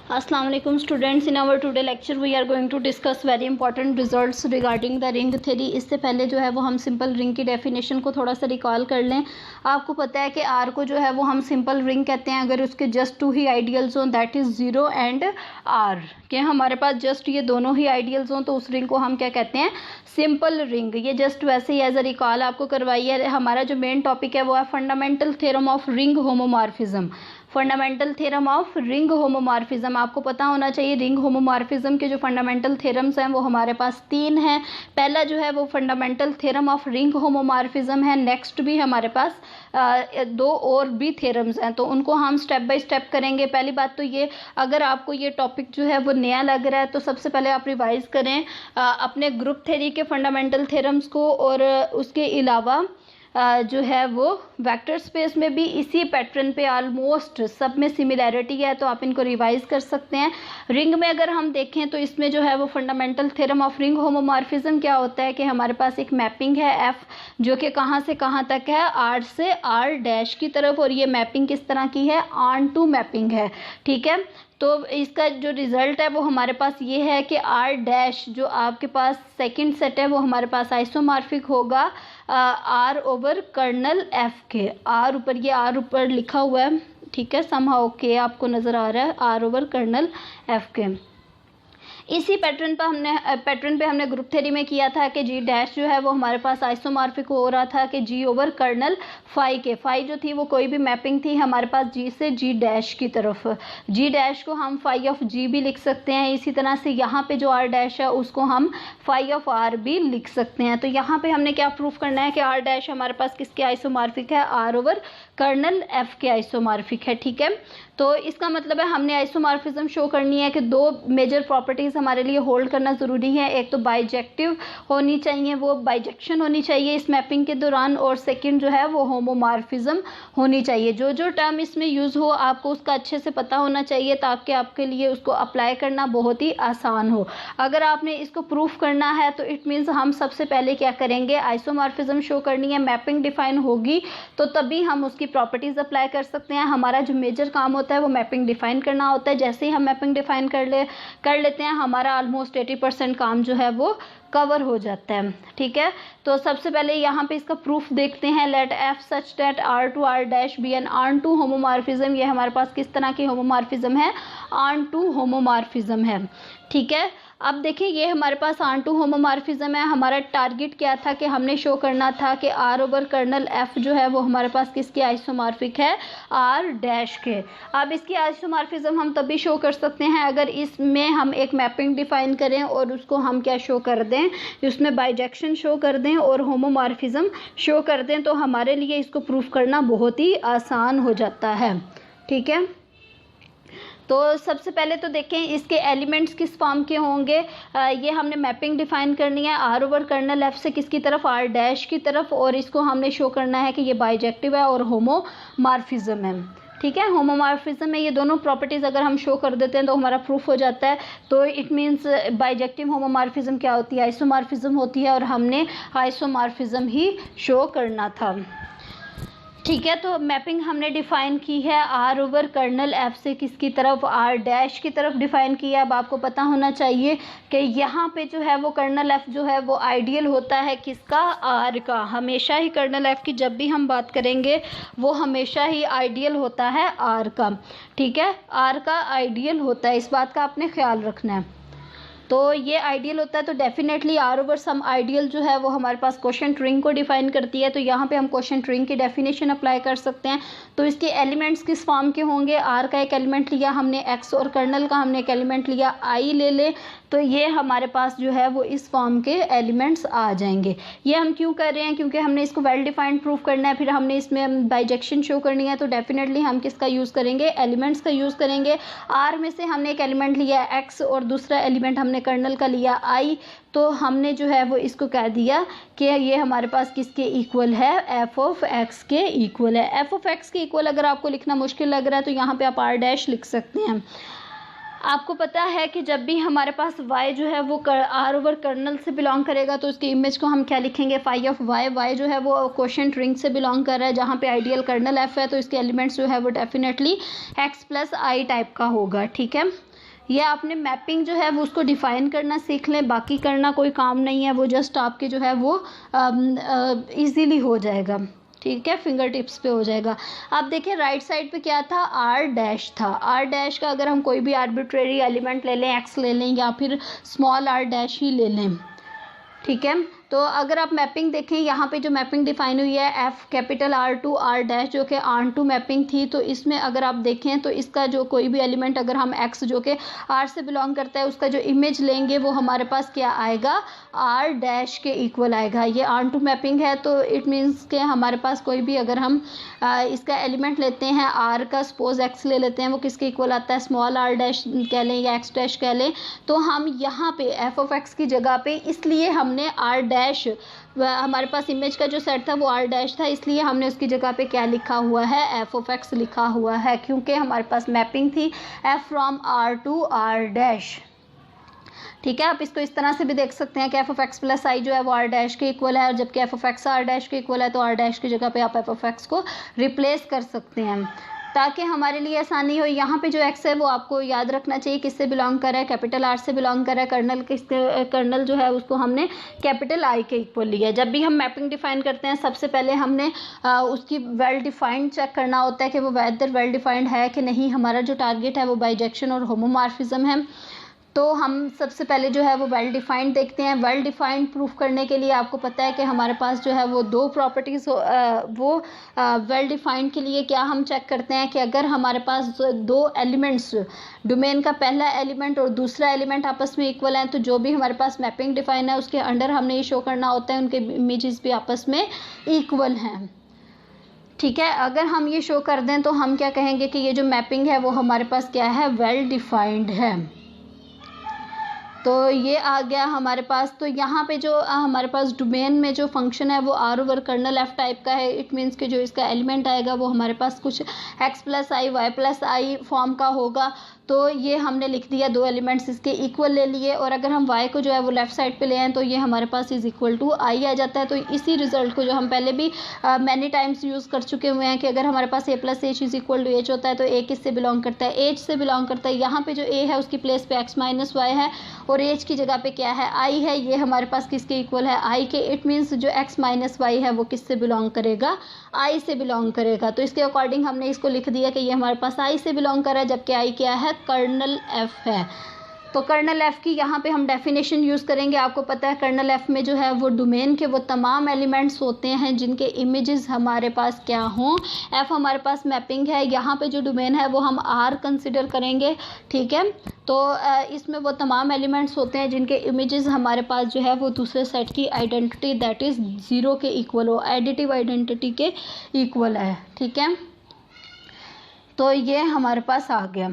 Assalamu alaikum students. In our today lecture we are going to discuss very important results regarding the ring theory. इससे पहले जो है वो हम simple ring की डेफिनेशन को थोड़ा सा रिकॉल कर लें। आपको पता है कि आर को जो है वो हम सिंपल रिंग कहते हैं अगर उसके जस्ट टू ही आइडियल्स हों, that is zero and R, कि हमारे पास जस्ट ये दोनों ही आइडियल्स हों तो उस रिंग को हम क्या कहते हैं, सिंपल रिंग। ये जस्ट वैसे ही एज अ रिकॉल आपको करवाई है। हमारा जो मेन टॉपिक है वो है fundamental theorem of ring homomorphism. Fundamental theorem of ring homomorphism आपको पता होना चाहिए। रिंग होमोमॉर्फिज्म के जो फंडामेंटल थ्योरम्स हैं वो हमारे पास 3 हैं। पहला जो है वो fundamental theorem of ring homomorphism है। नेक्स्ट भी हमारे पास 2 और भी थ्योरम्स हैं, तो उनको हम स्टेप बाय स्टेप करेंगे। पहली बात तो ये, अगर आपको ये टॉपिक जो है वो नया लग रहा है तो सबसे पहले आप रिवाइज करें अपने ग्रुप थ्योरी के फंडामेंटल थ्योरम्स को, और उसके अलावा जो है वो वेक्टर स्पेस में भी इसी पैटर्न पे ऑलमोस्ट सब में सिमिलैरिटी है, तो आप इनको रिवाइज कर सकते हैं। रिंग में अगर हम देखें तो इसमें जो है वो fundamental theorem of ring homomorphism क्या होता है कि हमारे पास एक मैपिंग है एफ, जो कि कहाँ से कहाँ तक है, आर से आर डैश की तरफ, और ये मैपिंग किस तरह की है, ऑन टू मैपिंग है। ठीक है, तो इसका जो रिज़ल्ट है वो हमारे पास ये है कि आर डैश जो आपके पास सेकंड सेट है वो हमारे पास आइसोमॉर्फिक होगा आर ओवर कर्नल एफ के। आर ऊपर, ये आर ऊपर लिखा हुआ है, ठीक है, समहाउ के आपको नज़र आ रहा है, आर ओवर कर्नल एफ के। इसी पैटर्न पे हमने ग्रुप थ्योरी में किया था कि जी डैश जो है वो हमारे पास आइसोमॉर्फिक हो रहा था कि जी ओवर कर्नल फाई के। फाई जो थी वो कोई भी मैपिंग थी हमारे पास जी से जी डैश की तरफ। जी डैश को हम फाई ऑफ जी भी लिख सकते हैं। इसी तरह से यहाँ पे जो आर डैश है उसको हम फाई ऑफ आर भी लिख सकते हैं। तो यहाँ पे हमने क्या प्रूफ करना है कि आर डैश हमारे पास किसके आइसोमॉर्फिक है, आर ओवर कर्नल एफ के आइसोमॉर्फिक है। ठीक है, तो इसका मतलब है हमने आइसोमॉर्फिज्म शो करनी है कि 2 मेजर प्रॉपर्टीज़ हमारे लिए होल्ड करना ज़रूरी है। एक तो बाइजेक्टिव होनी चाहिए, वो बाइजेक्शन होनी चाहिए इस मैपिंग के दौरान, और सेकंड जो है वो होमोमॉर्फिज्म होनी चाहिए। जो जो टर्म इसमें यूज़ हो आपको उसका अच्छे से पता होना चाहिए ताकि आपके लिए उसको अप्लाई करना बहुत ही आसान हो। अगर आपने इसको प्रूफ करना है तो इट मीन्स हम सबसे पहले क्या करेंगे, आइसोमॉर्फिज्म शो करनी है, मैपिंग डिफाइन होगी तो तभी हम उसकी प्रॉपर्टीज़ अप्लाई कर सकते हैं। हमारा जो मेजर काम होता है वो मैपिंग डिफाइन करना होता है। जैसे ही हम मैपिंग डिफाइन कर लेते हैं हमारा ऑलमोस्ट 80% काम जो है वो कवर हो जाता है। ठीक है, तो सबसे पहले यहाँ पे इसका प्रूफ देखते हैं। Let f such that R to R dash be an onto homomorphism. ये हमारे पास किस तरह की होमोमॉर्फिज्म है, ऑन टू होमोमॉर्फिज्म है। ठीक है, अब देखिए ये हमारे पास ऑन टू होमोमॉर्फिज्म है। हमारा टारगेट क्या था कि हमने शो करना था कि आर ओवर कर्नल एफ जो है वो हमारे पास किसकी आइसोमॉर्फिक है, आर डैश के। अब इसकी आइसोमॉर्फिज्म हम तभी शो कर सकते हैं अगर इसमें हम एक मैपिंग डिफाइन करें और उसको हम क्या शो कर दें, उसमें बाइजेक्शन शो कर दें और होमोमॉर्फिज्म शो कर दें, तो हमारे लिए इसको प्रूफ करना बहुत ही आसान हो जाता है। ठीक है, तो सबसे पहले तो देखें इसके एलिमेंट्स किस फॉर्म के होंगे। ये हमने मैपिंग डिफाइन करनी है आर ओवर कर्नल एफ से किसकी तरफ, आर डैश की तरफ, और इसको हमने शो करना है कि ये बाइजेक्टिव है और होमोमॉर्फिज्म है। ठीक है, होमोमॉर्फिज्म में ये दोनों प्रॉपर्टीज़ अगर हम शो कर देते हैं तो हमारा प्रूफ हो जाता है। तो इट मीन्स बाइजेक्टिव होमोमॉर्फिज्म क्या होती है, आइसोमॉर्फिज्म होती है, और हमने आइसोमॉर्फिज्म ही शो करना था। ठीक है, तो मैपिंग हमने डिफाइन की है आर ओवर कर्नल एफ से किसकी तरफ, आर डैश की तरफ डिफाइन किया। अब आपको पता होना चाहिए कि यहाँ पे जो है वो कर्नल एफ जो है वो आइडियल होता है किसका, आर का। हमेशा ही कर्नल एफ की जब भी हम बात करेंगे वो हमेशा ही आइडियल होता है आर का। ठीक है, आर का आइडियल होता है, इस बात का आपने ख्याल रखना है। तो ये आइडियल होता है, तो definitely R over some ideal जो है वो हमारे पास क्वोशंट रिंग को डिफाइन करती है। तो यहाँ पे हम क्वोशंट रिंग की डेफिनेशन अप्लाई कर सकते हैं। तो इसके एलिमेंट्स किस फॉर्म के होंगे, आर का एक एलिमेंट लिया हमने एक्स, और कर्नल का हमने एक एलिमेंट लिया आई ले ले, तो ये हमारे पास जो है वो इस फॉर्म के एलिमेंट्स आ जाएंगे। ये हम क्यों कर रहे हैं, क्योंकि हमने इसको वेल डिफाइंड प्रूफ करना है, फिर हमने इसमें बाइजेक्शन शो करनी है, तो डेफिनेटली हम किसका यूज़ करेंगे, एलिमेंट्स का यूज़ करेंगे। आर में से हमने एक एलिमेंट लिया एक्स और दूसरा एलिमेंट हमने कर्नल का लिया आई, तो हमने जो है वो इसको कह दिया कि ये हमारे पास किसके इक्वल है, एफ ऑफ एक्स के इक्वल है। एफ ऑफ एक्स के इक्वल अगर आपको लिखना मुश्किल लग रहा है तो यहाँ पे आप आर डैश लिख सकते हैं। आपको पता है कि जब भी हमारे पास y जो है वो R ओवर कर्नल से बिलोंग करेगा तो उसकी इमेज को हम क्या लिखेंगे, फाई ऑफ y। y जो है वो क्वोशिएंट रिंग से बिलोंग कर रहा है जहाँ पे आइडियल कर्नल f है, तो इसके एलिमेंट्स जो है वो definitely x plus I type का होगा। ठीक है, ये आपने मैपिंग जो है वो उसको डिफाइन करना सीख लें, बाकी करना कोई काम नहीं है, वो जस्ट आपके जो है वो इजीली हो जाएगा। ठीक है, फिंगर टिप्स पे हो जाएगा। आप देखिए राइट साइड पे क्या था, आर डैश था। आर डैश का अगर हम कोई भी आर्बिट्रेरी एलिमेंट ले लें, एक्स ले लें या फिर स्मॉल आर डैश ही ले लें। ठीक है, तो अगर आप मैपिंग देखें यहाँ पे जो मैपिंग डिफाइन हुई है f capital R to R dash जो कि आर टू मैपिंग थी, तो इसमें अगर आप देखें तो इसका जो कोई भी एलिमेंट अगर हम एक्स जो कि आर से बिलोंग करता है उसका जो इमेज लेंगे वो हमारे पास क्या आएगा, आर डैश के इक्वल आएगा। ये आर टू मैपिंग है तो इट मीन्स के हमारे पास कोई भी अगर हम इसका एलिमेंट लेते हैं आर का, सपोज एक्स ले लेते हैं, वो किसके इक्वल आता है, स्मॉल आर डैश कह लें या एक्स डैश कह लें, तो हम यहाँ पे एफ ऑफ एक्स की जगह पे इसलिए हमने आर डैश, हमारे पास इमेज का जो सेट था वो आर डैश था, इसलिए हमने उसकी जगह पे क्या लिखा हुआ है, एफ ऑफ एक्स लिखा हुआ है, क्योंकि हमारे पास मैपिंग थी f from R to R dash. ठीक है, आप इसको इस तरह से भी देख सकते हैं कि F of x plus i जो है वो आर डैश के इक्वल है, और जबकि f of x R dash के इक्वल है तो आर डैश की जगह पे आप एफ ऑफ एक्स को रिप्लेस कर सकते हैं ताकि हमारे लिए आसानी हो। यहाँ पे जो एक्स है वो आपको याद रखना चाहिए किससे बिलोंग कर रहा है, कैपिटल आर से बिलोंग कर रहा है। कर्नल जो है उसको हमने कैपिटल आई के इक्वल लिया है। जब भी हम मैपिंग डिफाइन करते हैं सबसे पहले हमने उसकी वेल डिफाइंड चेक करना होता है कि वो वेदर वेल डिफाइंड है कि नहीं। हमारा जो टारगेट है वो बाइजेक्शन और होमोमॉर्फिज्म है, तो हम सबसे पहले जो है वो वेल डिफाइंड देखते हैं। वेल डिफाइंड प्रूफ करने के लिए आपको पता है कि हमारे पास जो है वो दो प्रॉपर्टीज़ वो वेल डिफाइंड के लिए क्या हम चेक करते हैं कि अगर हमारे पास दो एलिमेंट्स, डोमेन का पहला एलिमेंट और दूसरा एलिमेंट आपस में इक्वल हैं, तो जो भी हमारे पास मैपिंग डिफाइन है उसके अंडर हमने ये शो करना होता है उनके इमेजेस भी आपस में इक्वल हैं। ठीक है, अगर हम ये शो कर दें तो हम क्या कहेंगे कि ये जो मैपिंग है वो हमारे पास क्या है, वेल डिफाइंड है। तो ये आ गया हमारे पास। तो यहाँ पे जो हमारे पास डोमेन में जो फंक्शन है वो R over kernel f type का है। इट मीन्स कि जो इसका एलिमेंट आएगा वो हमारे पास कुछ x plus I y plus I form का होगा। तो ये हमने लिख दिया, दो एलिमेंट्स इसके इक्वल ले लिए, और अगर हम y को जो है वो लेफ़्ट साइड पे ले आएँ तो ये हमारे पास इज़ इक्वल टू आई आ जाता है। तो इसी रिजल्ट को जो हम पहले भी मैनी टाइम्स यूज़ कर चुके हुए हैं कि अगर हमारे पास a plus h is equal to h होता है तो a किससे बिलोंग करता है, एच से बिलोंग करता है। यहाँ पे जो a है उसकी प्लेस पे x माइनस वाई है और एच की जगह पे क्या है, i है। ये हमारे पास किसके इक्वल है, i के। इट मीन्स जो x माइनस वाई है वो किससे बिलोंग करेगा, i से बिलोंग करेगा। तो इसके अकॉर्डिंग हमने इसको लिख दिया कि ये हमारे पास i से बिलोंग कर रहा है, जबकि i क्या है, कर्नल f है। तो कर्नल f की यहाँ पे हम डेफिनेशन यूज़ करेंगे। आपको पता है कर्नल f में जो है वो डोमेन के वो तमाम एलिमेंट्स होते हैं जिनके इमेजेस हमारे पास क्या हों, f हमारे पास मैपिंग है। यहाँ पे जो डोमेन है वो हम r कंसिडर करेंगे। ठीक है, तो इसमें वो तमाम एलिमेंट्स होते हैं जिनके इमेजेस हमारे पास जो है वो दूसरे सेट की आइडेंटिटी दैट इज़ ज़ीरो के इक्वल हो, एडिटिव आइडेंटिटी के इक्वल है। ठीक है, तो ये हमारे पास आ गया।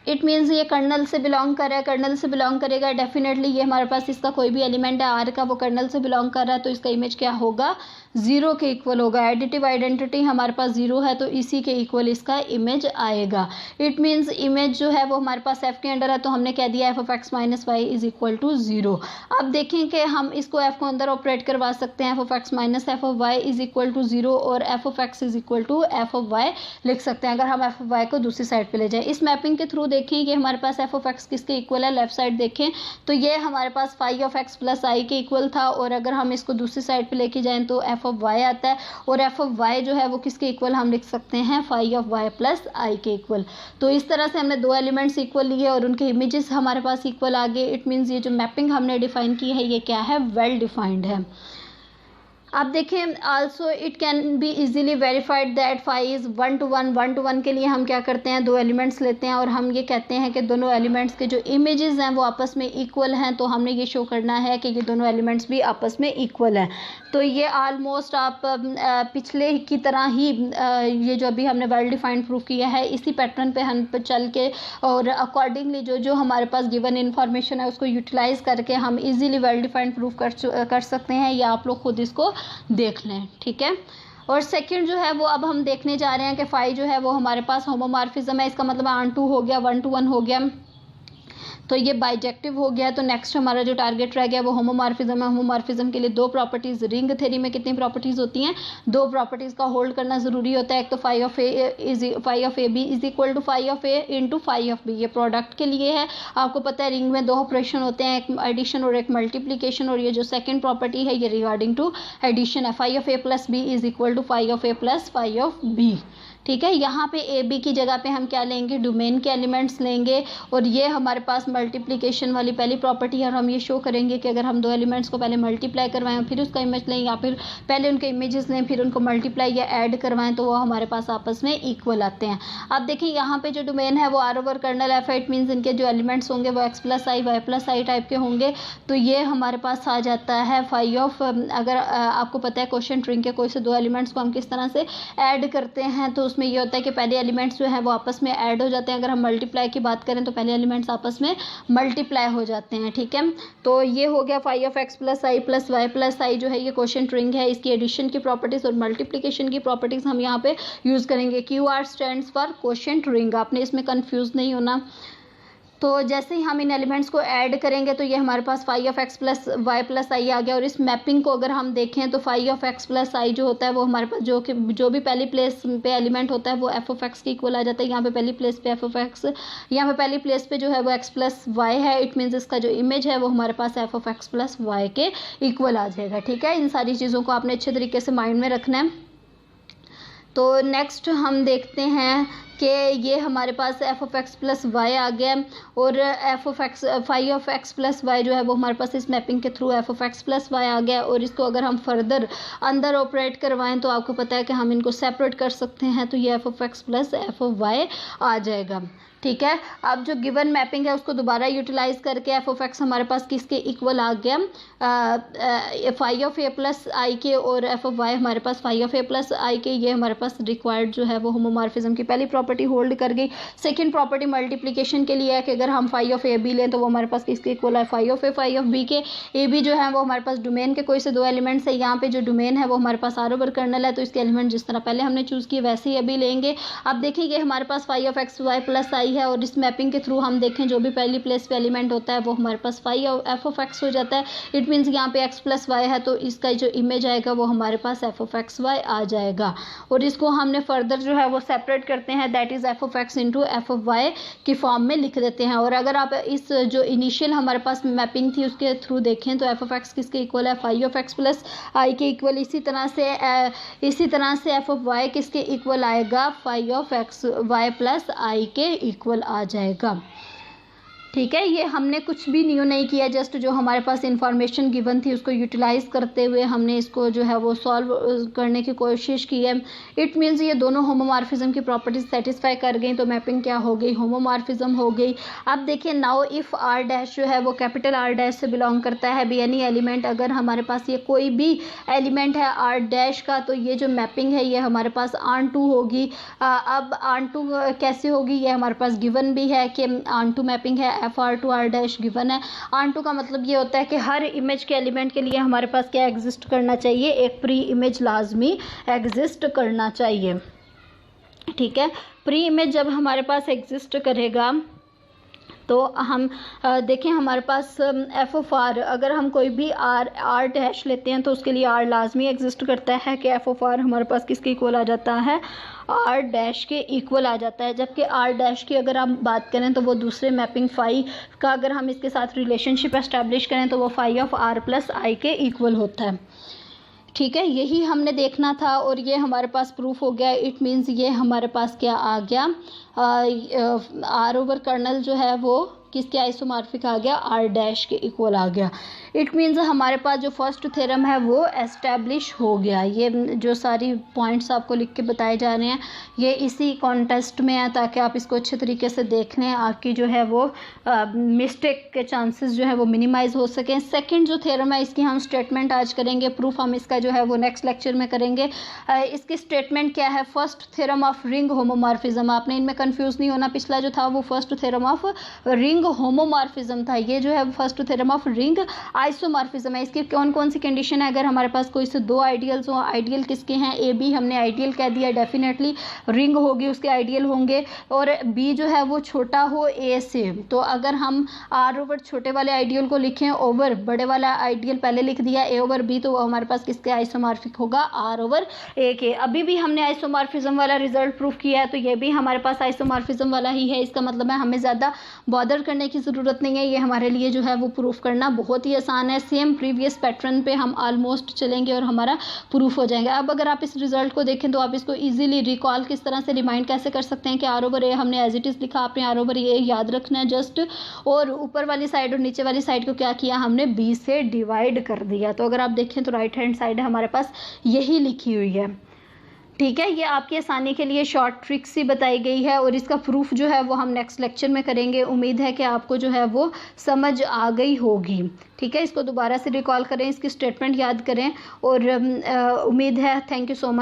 इट मीन्स ये कर्नल से बिलोंग कर रहा है, कर्नल से बिलोंग करेगा डेफिनेटली। ये हमारे पास इसका कोई भी एलिमेंट है आर का, वो कर्नल से बिलोंग कर रहा है तो इसका इमेज क्या होगा, ज़ीरो के इक्वल होगा। एडिटिव आइडेंटिटी हमारे पास ज़ीरो है तो इसी के इक्वल इसका इमेज आएगा। इट मीन्स इमेज जो है वो हमारे पास एफ़ के अंडर है तो हमने कह दिया f of x minus y is equal to zero. अब देखें कि हम इसको एफ को अंदर ऑपरेट करवा सकते हैं, f of x minus f of y is equal to zero, और f of x is equal to f of y लिख सकते हैं अगर हम एफ ऑफ वाई को दूसरी साइड पर ले जाएँ। इस मैपिंग के थ्रू देखें कि हमारे पास एफ ऑफ एक्स किसके इक्वल है, लेफ्ट साइड देखें तो ये हमारे पास phi of x plus i के इक्वल था, और अगर हम इसको दूसरी साइड पे लेके जाएं तो एफ ऑफ वाई आता है, और एफ ऑफ वाई जो है वो किसके इक्वल हम लिख सकते हैं, phi of Y plus i के इक्वल। तो इस तरह से हमने दो एलिमेंट्स इक्वल लिए और उनके इमेजेस हमारे पास इक्वल आ गए। इट मीन्स ये जो मैपिंग हमने डिफाइन की है ये क्या है, वेल डिफाइंड है। आप देखें also it can be easily verified that phi is 1 to 1। 1 to 1 के लिए हम क्या करते हैं, दो एलिमेंट्स लेते हैं और हम ये कहते हैं कि दोनों एलिमेंट्स के जो इमेजेस हैं वो आपस में इक्वल हैं। तो हमने ये शो करना है कि ये दोनों एलिमेंट्स भी आपस में इक्वल हैं। तो ये आलमोस्ट आप पिछले की तरह ही ये जो अभी हमने वेल डिफाइंड प्रूफ किया है इसी पैटर्न पे हम चल के और अकॉर्डिंगली जो हमारे पास गिवन इन्फॉर्मेशन है उसको यूटिलाइज़ करके हम इजीली वेल डिफाइंड प्रूफ कर सकते हैं, या आप लोग खुद इसको देख लें। ठीक है, और सेकंड जो है वो अब हम देखने जा रहे हैं कि फाई जो है वो हमारे पास होमोमॉर्फिज्म है, इसका मतलब ऑन-टू हो गया, 1 to 1 हो गया, तो ये बाइजेक्टिव हो गया। तो नेक्स्ट हमारा जो टारगेट रह गया वो होमोमॉर्फिज्म है। होमोमॉर्फिज्म के लिए दो प्रॉपर्टीज़, रिंग थ्योरी में कितनी प्रॉपर्टीज़ होती हैं, दो प्रॉपर्टीज़ का होल्ड करना ज़रूरी होता है। एक तो phi of a b is equal to phi of a into phi of b, ये प्रोडक्ट के लिए है। आपको पता है रिंग में दो ऑपरेशन होते हैं, एक एडिशन और एक मल्टीप्लीकेशन, और ये जो सेकेंड प्रॉपर्टी है ये रिगार्डिंग टू एडिशन है। Phi of a plus b is equal to phi of a plus phi of b. ठीक है, यहाँ पे ए बी की जगह पे हम क्या लेंगे, डोमेन के एलिमेंट्स लेंगे, और ये हमारे पास मल्टीप्लिकेशन वाली पहली प्रॉपर्टी है। और हम ये शो करेंगे कि अगर हम दो एलिमेंट्स को पहले मल्टीप्लाई करवाएं फिर उसका इमेज लें, या फिर पहले उनके इमेजेस लें फिर उनको मल्टीप्लाई या ऐड करवाएं, तो वो हमारे पास आपस में इक्वल आते हैं। अब देखिए यहाँ पे जो डोमेन है वो आर ओवर कर्नल एफ है, इट मीन्स इनके जो एलिमेंट्स होंगे वो x plus I y plus I type के होंगे। तो ये हमारे पास आ जाता है फाई ऑफ, अगर आपको पता है क्वोशिएंट रिंग के कोई से दो एलिमेंट्स को हम किस तरह से ऐड करते हैं, तो उसमें ये होता है कि पहले एलिमेंट्स जो है वो आपस में ऐड हो जाते हैं। अगर हम मल्टीप्लाई की बात करें तो पहले एलिमेंट्स आपस में मल्टीप्लाई हो जाते हैं। ठीक है, तो ये हो गया phi of x plus i plus y plus i, जो है ये क्वोशिएंट रिंग है। इसकी एडिशन की प्रॉपर्टीज और मल्टीप्लिकेशन की प्रॉपर्टीज हम यहाँ पे यूज करेंगे। Q R stands for quotient ring, आपने इसमें कंफ्यूज नहीं होना। तो जैसे ही हम इन एलिमेंट्स को ऐड करेंगे तो ये हमारे पास phi of x plus y plus i आ गया। और इस मैपिंग को अगर हम देखें तो phi of x plus i जो होता है वो हमारे पास जो भी पहली प्लेस पे एलिमेंट होता है वो एफ ऑफ एक्स की इक्वल आ जाता है। यहाँ पे पहली प्लेस पे एफ ऑफ एक्स, यहाँ पे पहली प्लेस पे जो है वो एक्स प्लस वाई है, इट मीन्स इसका जो इमेज है वो हमारे पास f of x plus y के इक्वल आ जाएगा। ठीक है, इन सारी चीज़ों को आपने अच्छे तरीके से माइंड में रखना है। तो नेक्स्ट हम देखते हैं कि ये हमारे पास f of x plus y आ गया, और f of x phi of x plus y जो है वो हमारे पास इस मैपिंग के through f of x plus y आ गया। और इसको अगर हम फर्दर अंदर ऑपरेट करवाएं तो आपको पता है कि हम इनको सेपरेट कर सकते हैं, तो ये f of x plus f of y आ जाएगा। ठीक है, अब जो गिवन मैपिंग है उसको दोबारा यूटिलाइज करके एफ ऑफ एक्स हमारे पास किसके इक्वल आ गया, phi of a plus i के, और एफ ऑफ वाई हमारे पास phi of a plus i के। ये हमारे पास रिक्वायर्ड जो है वो होमोमॉर्फिज्म की पहली प्रॉपर्टी होल्ड कर गई। सेकंड प्रॉपर्टी मल्टीप्लिकेशन के लिए है कि अगर हम फाई ऑफ ए बी लें तो वो हमारे पास किसके इक्वल है, phi of a phi of b के। ए बी जो है वो हमारे पास डोमेन के कोई से दो एलिमेंट्स है। यहाँ पे जो डोमेन है वो हमारे पास आर ओवर कर्नल है, तो इसके एलिमेंट जिस तरह पहले हमने चूज़ किए वैसे ही अभी लेंगे। अब देखिए ये हमारे पास phi of x y plus i है, और इस मैपिंग के थ्रू हम देखें जो भी पहली प्लेस पे एलिमेंट होता है वो हमारे पास फाई एफ ऑफ एक्स हो जाता है। इट मीन्स यहाँ पे एक्स प्लस वाई है, तो इसका जो इमेज आएगा वो हमारे पास एफ ऑफ एक्स वाई आ जाएगा। और इसको हमने फर्दर जो है वो सेपरेट करते हैं, that is f of x into f of y की फॉर्म में लिख देते हैं। और अगर आप इस जो इनिशियल हमारे पास मैपिंग थी उसके थ्रू देखें तो एफ ऑफ एक्स किसके इक्वल है, phi of x plus i के इक्वल। इसी तरह से एफ ऑफ वाई किसके इक्वल आएगा, phi of x y plus i के इक्वल आ जाएगा। ठीक है, ये हमने कुछ भी न्यू नहीं किया, जस्ट जो हमारे पास इंफॉर्मेशन गिवन थी उसको यूटिलाइज करते हुए हमने इसको जो है वो सॉल्व करने की कोशिश की है। इट मीन्स ये दोनों होमोमॉर्फिज्म की प्रॉपर्टीज सेटिस्फाई कर गई, तो मैपिंग क्या हो गई, होमोमॉर्फिज्म हो गई। अब देखिए नाउ इफ़ आर डैश जो है वो कैपिटल आर डैश से बिलोंग करता है, बी एनी एलिमेंट, अगर हमारे पास ये कोई भी एलिमेंट है आर डैश का, तो ये जो मैपिंग है ये हमारे पास ऑन टू होगी। अब ऑन टू कैसे होगी, ये हमारे पास गिवन भी है कि ऑन टू मैपिंग है, f R to R dash given है। ऑन टू का मतलब ये होता है कि हर इमेज के एलिमेंट के लिए हमारे पास क्या एग्जिस्ट करना चाहिए, एक प्री इमेज लाजमी एग्जिस्ट करना चाहिए। ठीक है, प्री इमेज जब हमारे पास एग्जिस्ट करेगा तो हम देखें हमारे पास एफ ऑफ आर, अगर हम कोई भी आर डैश लेते हैं तो उसके लिए आर लाजमी एग्जिस्ट करता है कि एफ ऑफ आर हमारे पास किसके इक्वल आ जाता है, आर डैश के इक्वल आ जाता है। जबकि आर डैश की अगर हम बात करें तो वो दूसरे मैपिंग फाई का अगर हम इसके साथ रिलेशनशिप एस्टैब्लिश करें तो वो phi of are plus i के इक्वल होता है। ठीक है, यही हमने देखना था और ये हमारे पास प्रूफ हो गया। इट मीन्स ये हमारे पास क्या आ गया, आर ओवर कर्नल जो है वो किसके आइसोमॉर्फिक आ गया, आर डैश के इक्वल आ गया। इट मीन्स हमारे पास जो फर्स्ट थ्योरम है वो एस्टैब्लिश हो गया। ये जो सारी पॉइंट्स आपको लिख के बताए जा रहे हैं ये इसी कॉन्टेस्ट में है, ताकि आप इसको अच्छे तरीके से देख लें, आपकी जो है वो मिस्टेक के चांसेस जो है वो मिनिमाइज़ हो सकें। सेकंड जो थ्योरम है इसकी हम स्टेटमेंट आज करेंगे, प्रूफ हम इसका जो है वो नेक्स्ट लेक्चर में करेंगे। इसकी स्टेटमेंट क्या है, first theorem of ring homomorphism, आपने इनमें कंफ्यूज नहीं होना, पिछला जो था वो first theorem of ring homomorphism था, ये जो है first theorem of ring isomorphism है। इसकी कौन कौन सी कंडीशन है, अगर हमारे पास कोई से दो आइडियल्स हो, आइडियल किसके हैं, ए बी हमने आइडियल कह दिया, डेफिनेटली रिंग होगी उसके आइडियल होंगे, और बी जो है वो छोटा हो ए से, तो अगर हम आर ओवर छोटे वाले आइडियल को लिखें ओवर बड़े वाला आइडियल पहले लिख दिया ए ओवर बी, तो वो हमारे पास किसके आइसोमॉर्फिक होगा, आर ओवर ए के। अभी भी हमने आइसोमॉर्फिज्म वाला रिजल्ट प्रूफ किया है, तो ये भी हमारे पास आइसोमॉर्फिज्म वाला ही है। इसका मतलब है हमें ज़्यादा बॉदर करने की ज़रूरत नहीं है, ये हमारे लिए जो है वो प्रूफ करना बहुत ही आसान है। सेम प्रीवियस पैटर्न पे हम ऑलमोस्ट चलेंगे और हमारा प्रूफ हो जाएगा। अब अगर आप इस रिजल्ट को देखें तो आप इसको ईजिली रिकॉल किस तरह से रिमाइंड कैसे कर सकते हैं कि आर ओवर ए हमने एज इट इज़ लिखा, आपने आर ओवर ए याद रखना है जस्ट, और ऊपर वाली साइड और नीचे वाली साइड को क्या किया हमने बी से डिवाइड कर दिया। तो अगर आप देखें तो राइट हैंड साइड हमारे पास यही लिखी हुई है, ठीक है। ये आपकी आसानी के लिए शॉर्ट ट्रिक्स ही बताई गई है, और इसका प्रूफ जो है वो हम नेक्स्ट लेक्चर में करेंगे। उम्मीद है कि आपको जो है वो समझ आ गई होगी, ठीक है। इसको दोबारा से रिकॉल करें, इसकी स्टेटमेंट याद करें, और उम्मीद है, थैंक यू सो मच।